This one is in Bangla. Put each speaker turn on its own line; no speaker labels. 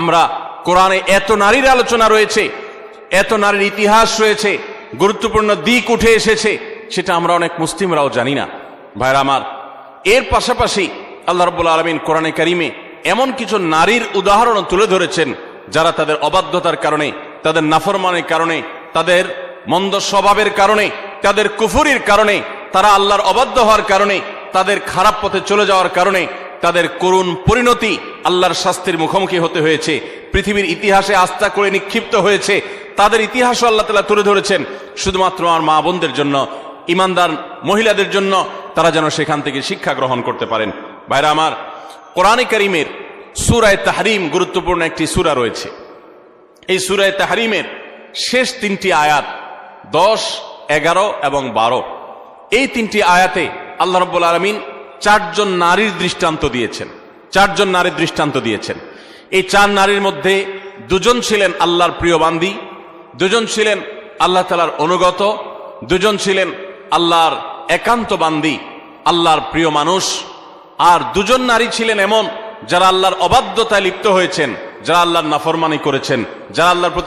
আমরা কোরআনে এত নারীর আলোচনা রয়েছে, এত নারীর ইতিহাস রয়েছে, গুরুত্বপূর্ণ দিক উঠে এসেছে, সেটা আমরা অনেক মুসলিমরাও জানি না। ভাইরা আমার, এর পাশাপাশি আল্লাহ রাব্বুল আলামিন কোরআনে কারিমে এমন কিছু নারীর উদাহরণ তুলে ধরেছেন যারা তাদের অবাধ্যতার কারণে, তাদের নাফরমানের কারণে, তাদের মন্দ স্বভাবের কারণে, তাদের কুফরির কারণে, তারা আল্লাহর অবাধ্য হওয়ার কারণে, তাদের খারাপ পথে চলে যাওয়ার কারণে তাদের করুণ পরিণতি আল্লাহর শাস্তির মুখোমুখি হতে হয়েছে, পৃথিবীর ইতিহাসে আস্থা করে নিক্ষিপ্ত হয়েছে। তাদের ইতিহাসও আল্লাহ তাআলা তুলে ধরেছেন শুধুমাত্র আমার মা বোনদের জন্য, ইমানদার মহিলাদের জন্য, তারা যেন সেখান থেকে শিক্ষা গ্রহণ করতে পারেন। ভাইরা আমার, কোরআনে কারীমের সূরা তাহরিম গুরুত্বপূর্ণ একটি সূরা রয়েছে। এই সূরা তাহরিমের শেষ তিনটি আয়াত 10, 11 এবং 12, এই তিনটি আয়াতে আল্লাহ রাব্বুল আলামিন চারজন নারীর দৃষ্টান্ত দিয়েছেন। চারজন নারীর দৃষ্টান্ত দিয়েছেন। এই চার নারীর মধ্যে দুজন ছিলেন আল্লাহর প্রিয় বান্দী, দুজন ছিলেন আল্লাহ তাআলার অনুগত, দুজন ছিলেন আল্লাহর একান্ত বান্দী, আল্লাহর প্রিয় মানুষ। আর দুজন নারী ছিলেন এমন যারা আল্লাহর অবাধ্যতায় লিপ্ত হয়েছেন, যারা আল্লাহর নাফরমানি করেছেন, যারা আল্লাহর প্রতি